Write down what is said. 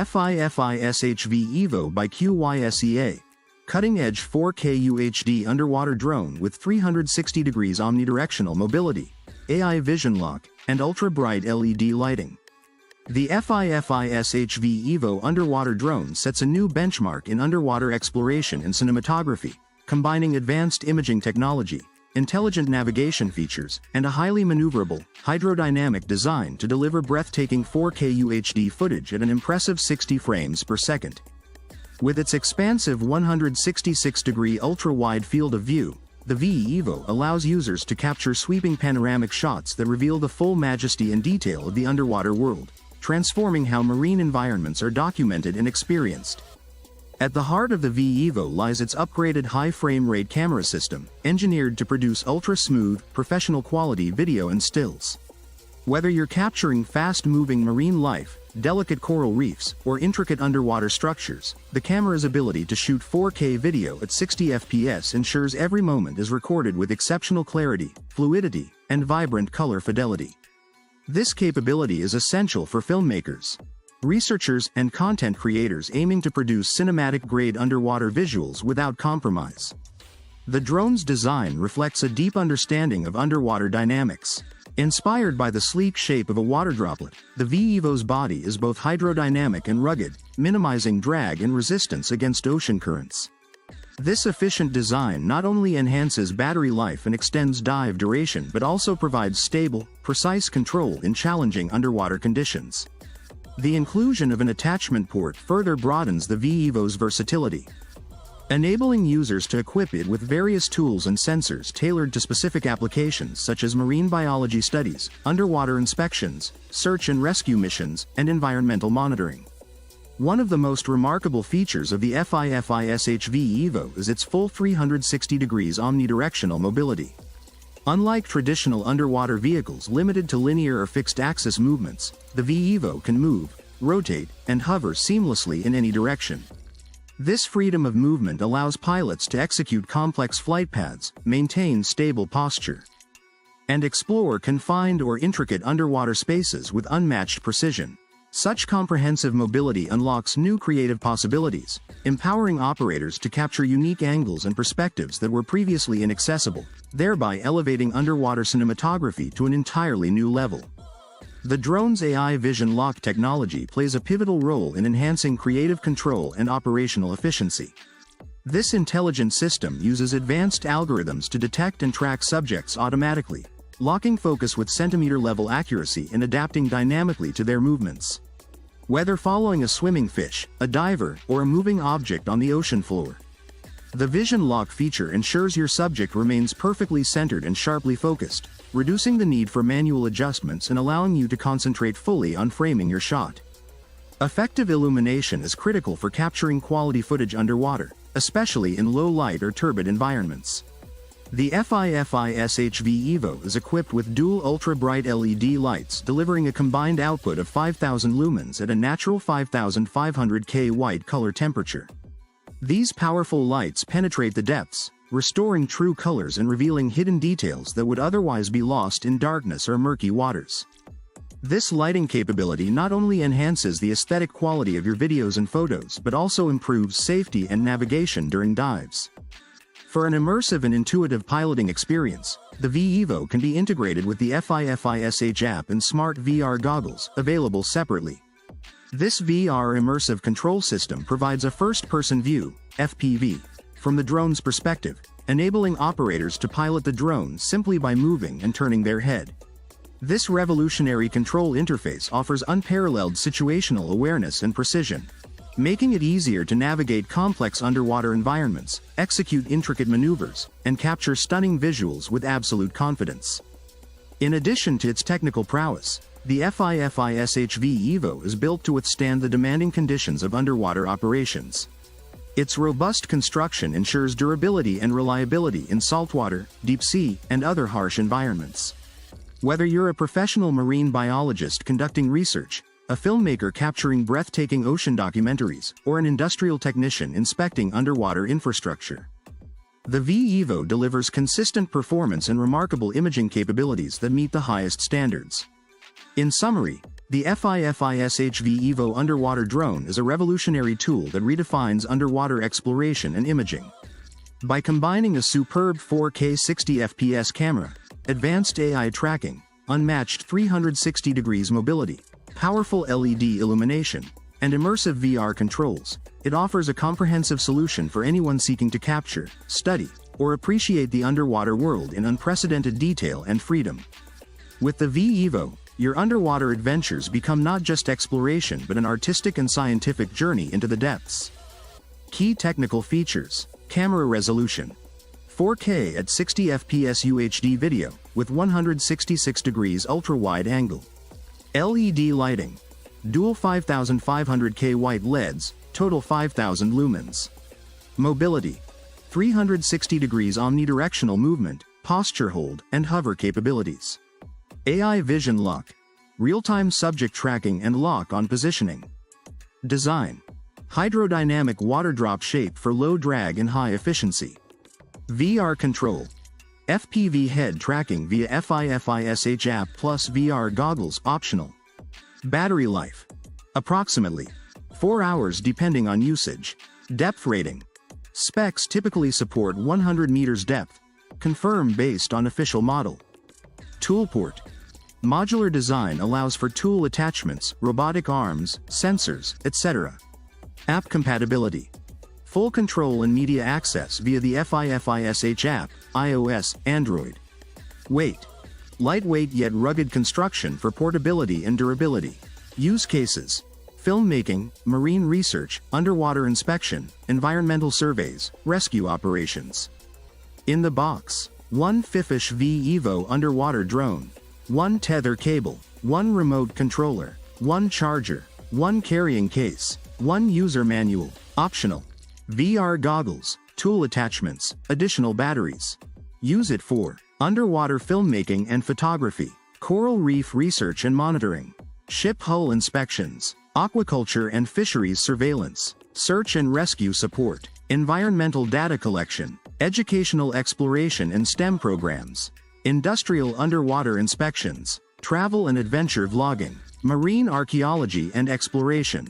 FIFISH V-EVO by QYSEA. Cutting-edge 4K UHD underwater drone with 360 degrees omnidirectional mobility, AI vision lock, and ultra-bright LED lighting. The FIFISH V-EVO underwater drone sets a new benchmark in underwater exploration and cinematography, combining advanced imaging technology, intelligent navigation features, and a highly maneuverable, hydrodynamic design to deliver breathtaking 4K UHD footage at an impressive 60 frames per second. With its expansive 166-degree ultra-wide field of view, the V-EVO allows users to capture sweeping panoramic shots that reveal the full majesty and detail of the underwater world, transforming how marine environments are documented and experienced. At the heart of the V-EVO lies its upgraded high frame rate camera system, engineered to produce ultra-smooth, professional-quality video and stills. Whether you're capturing fast-moving marine life, delicate coral reefs, or intricate underwater structures, the camera's ability to shoot 4K video at 60 FPS ensures every moment is recorded with exceptional clarity, fluidity, and vibrant color fidelity. This capability is essential for filmmakers, researchers, and content creators aiming to produce cinematic-grade underwater visuals without compromise. The drone's design reflects a deep understanding of underwater dynamics. Inspired by the sleek shape of a water droplet, the V-EVO's body is both hydrodynamic and rugged, minimizing drag and resistance against ocean currents. This efficient design not only enhances battery life and extends dive duration but also provides stable, precise control in challenging underwater conditions. The inclusion of an attachment port further broadens the V-EVO's versatility, enabling users to equip it with various tools and sensors tailored to specific applications such as marine biology studies, underwater inspections, search and rescue missions, and environmental monitoring. One of the most remarkable features of the FIFISH V-EVO is its full 360 degrees omnidirectional mobility. Unlike traditional underwater vehicles limited to linear or fixed-axis movements, the V-EVO can move, rotate, and hover seamlessly in any direction. This freedom of movement allows pilots to execute complex flight paths, maintain stable posture, and explore confined or intricate underwater spaces with unmatched precision. Such comprehensive mobility unlocks new creative possibilities, empowering operators to capture unique angles and perspectives that were previously inaccessible, thereby elevating underwater cinematography to an entirely new level. The drone's AI vision lock technology plays a pivotal role in enhancing creative control and operational efficiency. This intelligent system uses advanced algorithms to detect and track subjects automatically, locking focus with centimeter-level accuracy and adapting dynamically to their movements. Whether following a swimming fish, a diver, or a moving object on the ocean floor, the vision lock feature ensures your subject remains perfectly centered and sharply focused, reducing the need for manual adjustments and allowing you to concentrate fully on framing your shot. Effective illumination is critical for capturing quality footage underwater, especially in low light or turbid environments. The FIFISH V-EVO is equipped with dual ultra-bright LED lights delivering a combined output of 5,000 lumens at a natural 5,500 K white color temperature. These powerful lights penetrate the depths, restoring true colors and revealing hidden details that would otherwise be lost in darkness or murky waters. This lighting capability not only enhances the aesthetic quality of your videos and photos but also improves safety and navigation during dives. For an immersive and intuitive piloting experience, the V-EVO can be integrated with the FIFISH app and smart VR goggles, available separately. This VR immersive control system provides a first-person view, FPV, from the drone's perspective, enabling operators to pilot the drone simply by moving and turning their head. This revolutionary control interface offers unparalleled situational awareness and precision, making it easier to navigate complex underwater environments, execute intricate maneuvers, and capture stunning visuals with absolute confidence. In addition to its technical prowess, the FIFISH V-EVO is built to withstand the demanding conditions of underwater operations. Its robust construction ensures durability and reliability in saltwater, deep sea, and other harsh environments. Whether you're a professional marine biologist conducting research, a filmmaker capturing breathtaking ocean documentaries, or an industrial technician inspecting underwater infrastructure, the V-EVO delivers consistent performance and remarkable imaging capabilities that meet the highest standards. In summary, The FIFISH V-EVO underwater drone is a revolutionary tool that redefines underwater exploration and imaging. By combining a superb 4K 60 FPS camera, advanced AI tracking, unmatched 360 degrees mobility, powerful LED illumination, and immersive VR controls, it offers a comprehensive solution for anyone seeking to capture, study, or appreciate the underwater world in unprecedented detail and freedom. With the V-EVO, your underwater adventures become not just exploration but an artistic and scientific journey into the depths. Key technical features: camera resolution, 4K at 60 FPS UHD video, with 166 degrees ultra-wide angle. LED lighting, dual 5500K white LEDs, total 5000 lumens. Mobility, 360 degrees omnidirectional movement, posture hold, and hover capabilities. AI vision lock, real-time subject tracking and lock-on positioning. Design, hydrodynamic water drop shape for low drag and high efficiency. VR control, FPV head tracking via FIFISH app plus VR goggles optional. Battery life, approximately 4 hours depending on usage. Depth rating, specs typically support 100 meters depth, confirmed based on official model. Tool port, modular design allows for tool attachments, robotic arms, sensors, etc. App compatibility, full control and media access via the FIFISH app, iOS, Android. Weight, lightweight yet rugged construction for portability and durability. Use cases, filmmaking, marine research, underwater inspection, environmental surveys, rescue operations. In the box, 1 FIFISH V-EVO underwater drone, 1 tether cable, 1 remote controller, 1 charger, 1 carrying case, 1 user manual, optional. VR goggles, tool attachments, additional batteries. Use it for underwater filmmaking and photography, coral reef research and monitoring, ship hull inspections, aquaculture and fisheries surveillance, search and rescue support, environmental data collection, educational exploration and STEM programs, industrial underwater inspections, travel and adventure vlogging, marine archaeology and exploration.